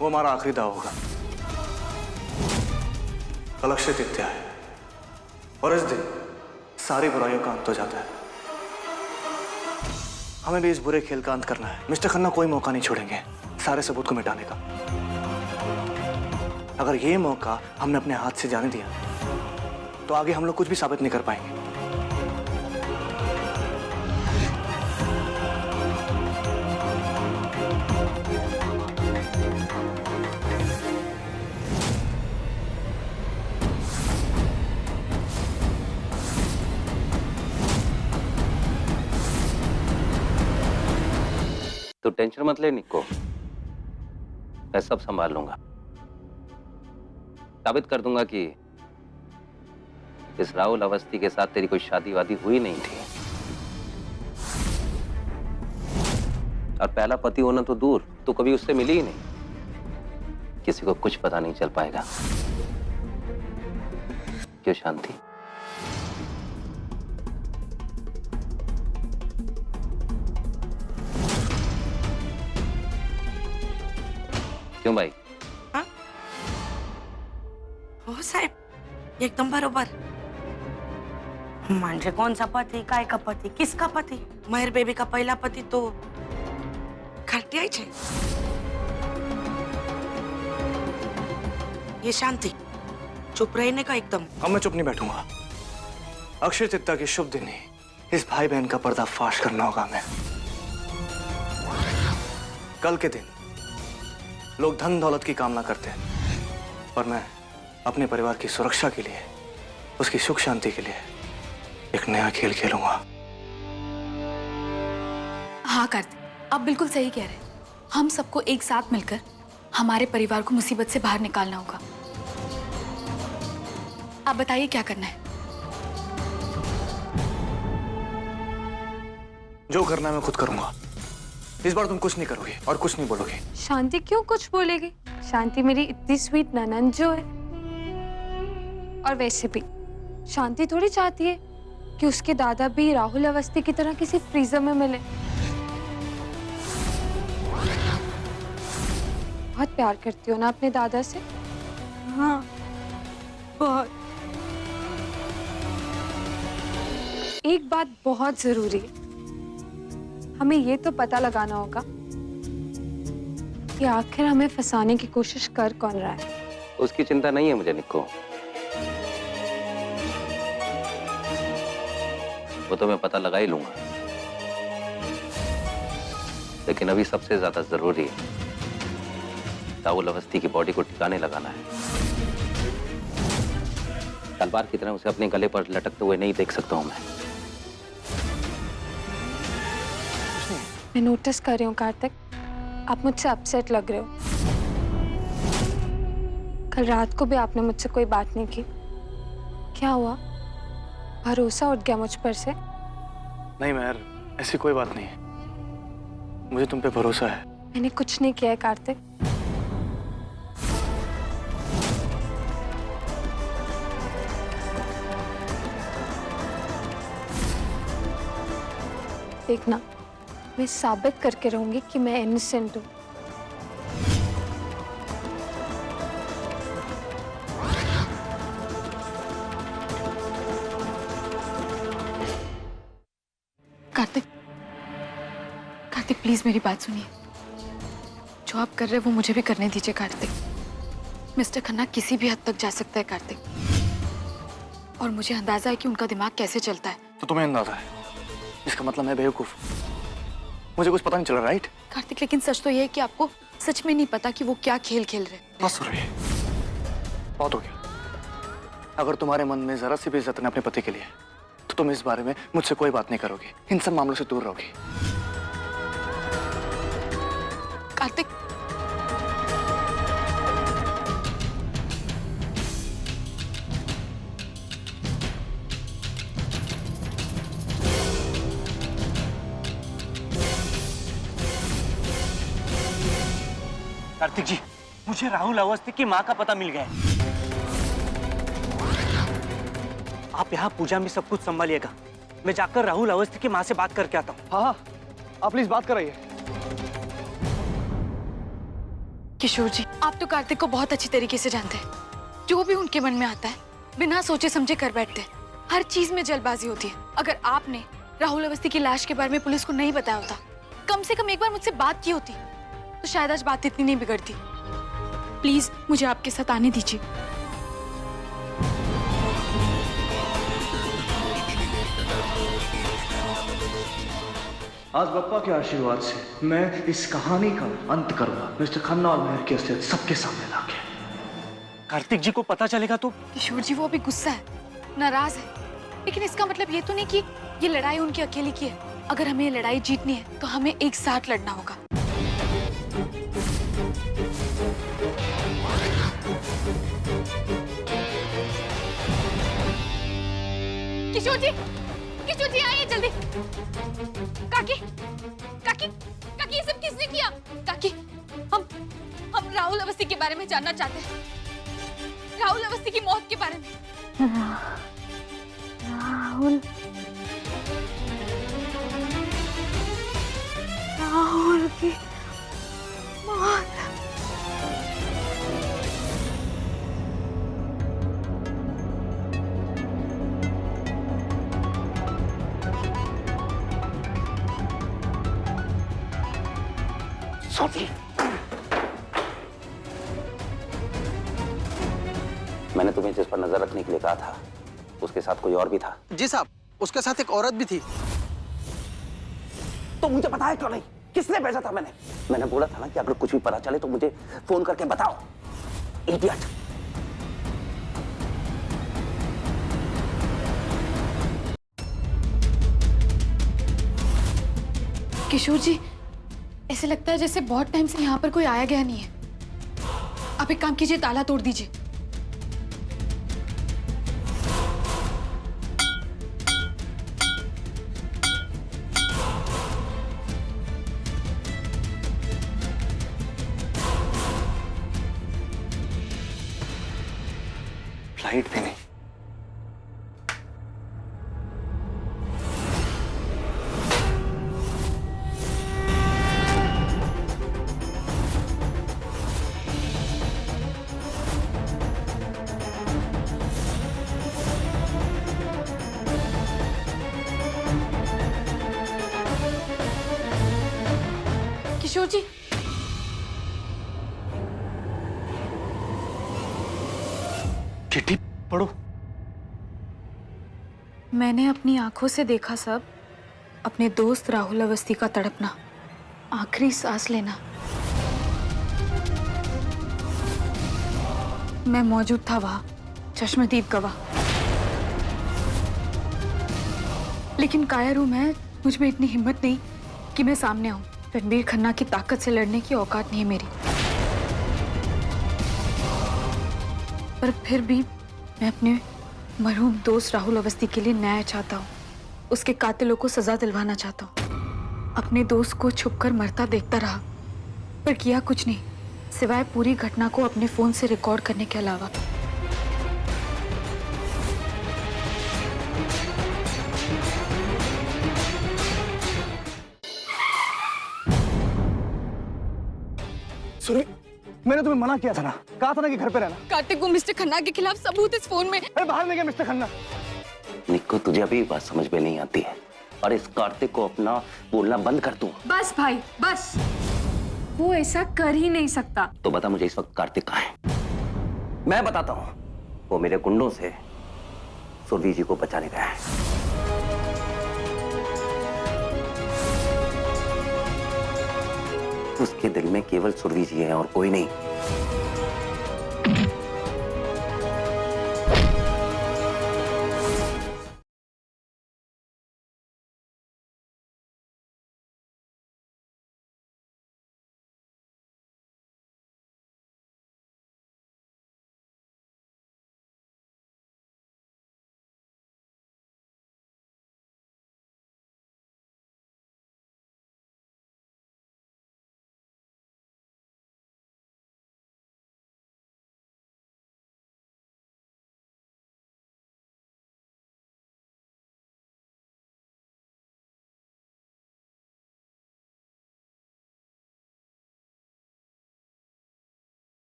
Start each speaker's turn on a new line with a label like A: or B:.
A: वो हमारा आखिरी दाव होगा। कल अक्षय तृतीया है और इस दिन सारी बुराइयों का अंत हो जाता है। हमें भी इस बुरे खेल का अंत करना है। मिस्टर खन्ना कोई मौका नहीं छोड़ेंगे सारे सबूत को मिटाने का। अगर ये मौका हमने अपने हाथ से जाने दिया तो आगे हम लोग कुछ भी साबित नहीं कर पाएंगे।
B: तो टेंशन मत ले निक्को, मैं सब संभाल लूंगा। साबित कर दूंगा कि इस राहुल अवस्थी के साथ तेरी कोई शादी वादी हुई नहीं थी। और पहला पति होना तो दूर, तू कभी उससे मिली ही नहीं। किसी को कुछ पता नहीं चल पाएगा। क्यों शांति? क्यों भाई?
C: हाँ? हो साहेब, एकदम बरोबर। म्हणजे कौनसा पति, काय का पति, किसका पति? मेहर बेबी का पहला पति तो खटिया छे। ये शांति चुप रहने का एकदम।
A: अब मैं चुप नहीं बैठूंगा। अक्षय तृतीया के शुभ दिन ही इस भाई बहन का पर्दाफाश करना होगा हमें। कल के दिन लोग धन दौलत की कामना करते हैं और मैं अपने परिवार की सुरक्षा के लिए, उसकी सुख शांति के लिए एक नया खेल खेलूंगा।
D: हाँ कार्तिक, आप बिल्कुल सही कह रहे हैं। हम सबको एक साथ मिलकर हमारे परिवार को मुसीबत से बाहर निकालना होगा। आप बताइए क्या करना है?
A: जो करना है मैं खुद करूंगा। इस बार तुम कुछ नहीं करोगे और कुछ नहीं बोलोगे।
E: शांति क्यों कुछ बोलेगी? शांति मेरी इतनी स्वीट ननंद जो है। और वैसे भी शांति थोड़ी चाहती है कि उसके दादा भी राहुल अवस्थी की तरह किसी फ्रीजर में मिले। बहुत प्यार करती हो ना अपने दादा से?
C: हाँ, बहुत।
E: एक बात बहुत जरूरी है, हमें ये तो पता लगाना होगा कि आखिर हमें फंसाने की कोशिश कर कौन रहा है।
B: उसकी चिंता नहीं है मुझे निक्को, वो तो मैं पता लगा ही लूंगा। लेकिन अभी सबसे ज्यादा जरूरी है राहुल अवस्थी की बॉडी को ठिकाने लगाना है। तलवार की तरह उसे अपने गले पर लटकते हुए नहीं देख सकता हूं मैं।
E: मैं नोटिस कर रही हूँ कार्तिक, आप मुझसे अपसेट लग रहे हो। कल रात को भी आपने मुझसे कोई बात नहीं की। क्या हुआ? भरोसा उठ गया मुझ पर से?
A: नहीं मेहर, ऐसी कोई बात नहीं है। मुझे तुम पे भरोसा है।
E: मैंने कुछ नहीं किया है कार्तिक। देखना, मैं साबित करके रहूंगी कि मैं इनोसेंट हूँ।
D: कार्तिक, कार्तिक प्लीज मेरी बात सुनिए। जो आप कर रहे हैं वो मुझे भी करने दीजिए कार्तिक। मिस्टर खन्ना किसी भी हद तक जा सकता है कार्तिक, और मुझे अंदाजा है कि उनका दिमाग कैसे चलता है।
A: तो तुम्हें अंदाजा है, इसका मतलब मैं बेवकूफ, मुझे कुछ पता नहीं चला, राइट?
D: कार्तिक लेकिन सच तो ये है कि आपको सच में नहीं पता कि वो क्या खेल खेल रहे हैं।
A: बस सुरभि, बहुत हो गया। अगर तुम्हारे मन में जरा सी भी इज्जत है अपने पति के लिए तो तुम इस बारे में मुझसे कोई बात नहीं करोगे, इन सब मामलों से दूर रहोगे।
D: कार्तिक,
F: कार्तिक जी, मुझे राहुल अवस्थी की माँ का पता मिल गया है। आप यहाँ पूजा में सब कुछ संभालिएगा, मैं जाकर राहुल अवस्थी की माँ से बात करके आता हूँ।
A: हाँ हाँ, आप प्लीज बात कराइए।
D: किशोर जी, आप तो कार्तिक को बहुत अच्छी तरीके से जानते हैं। जो भी उनके मन में आता है बिना सोचे समझे कर बैठते हैं। हर चीज में जल्दबाजी होती है। अगर आपने राहुल अवस्थी की लाश के बारे में पुलिस को नहीं बताया होता, कम से कम एक बार मुझसे बात की होती, तो शायद आज बात इतनी नहीं बिगड़ती। प्लीज मुझे आपके साथ आने दीजिए।
A: आज बप्पा के आशीर्वाद से मैं इस कहानी का अंत करूंगा, मिस्टर खन्ना और महर की असलियत सबके सामने लाके।
F: कार्तिक जी को पता चलेगा तो?
D: किशोर जी, वो अभी गुस्सा है, नाराज है, लेकिन इसका मतलब ये तो नहीं कि ये लड़ाई उनकी अकेली की है। अगर हमें ये लड़ाई जीतनी है तो हमें एक साथ लड़ना होगा। किशोर जी आइए जल्दी। काकी, काकी, काकी, ये सब किसने किया? काकी, हम राहुल अवस्थी के बारे में जानना चाहते हैं। राहुल अवस्थी की मौत के बारे में।
E: राहुल की मौत।
B: सोफी, मैंने तुम्हें जिस पर नजर रखने के लिए कहा था, उसके साथ कोई और भी था?
G: जी साहब, उसके साथ एक औरत भी थी।
B: तो मुझे बताया क्यों नहीं? किसने भेजा था? मैंने बोला था ना कि अगर कुछ भी पता चले तो मुझे फोन करके बताओ। इडियट।
D: किशोर जी, ऐसे लगता है जैसे बहुत टाइम से यहाँ पर कोई आया गया नहीं है। आप एक काम कीजिए, ताला तोड़ दीजिए।
A: फ्लाइट भी नहीं।
D: किशोर जी,
A: चिट्ठी पढ़ो।
D: मैंने अपनी आंखों से देखा सब, अपने दोस्त राहुल अवस्थी का तड़पना, आखिरी सांस लेना। मैं मौजूद था वहां, चश्मदीद गवाह। लेकिन कायर हूं मैं, मुझ में इतनी हिम्मत नहीं कि मैं सामने आऊं। रणबीर खन्ना की ताकत से लड़ने की औकात नहीं है मेरी। पर फिर भी मैं अपने मरहूम दोस्त राहुल अवस्थी के लिए न्याय चाहता हूँ। उसके कातिलों को सजा दिलवाना चाहता हूँ। अपने दोस्त को छुपकर मरता देखता रहा, पर किया कुछ नहीं सिवाय पूरी घटना को अपने फोन से रिकॉर्ड करने के अलावा।
A: सुरभि, मैंने तुम्हें मना किया था ना, कहा था ना कि घर पे रहना।
D: कार्तिक को मिस्टर खन्ना के खिलाफ सबूत इस फोन में।
A: अरे बाहर नहीं गया मिस्टर खन्ना।
B: निक्को, तुझे अभी बात समझ में नहीं आती है और इस कार्तिक को अपना बोलना बंद कर तू।
E: बस भाई बस, वो ऐसा कर ही नहीं सकता।
B: तो बता मुझे इस वक्त कार्तिक कहाँ है? मैं बताता हूँ। वो मेरे गुंडों से सुरभि जी को बचाने गया है। उसके दिल में केवल सुरभि जी है और कोई नहीं।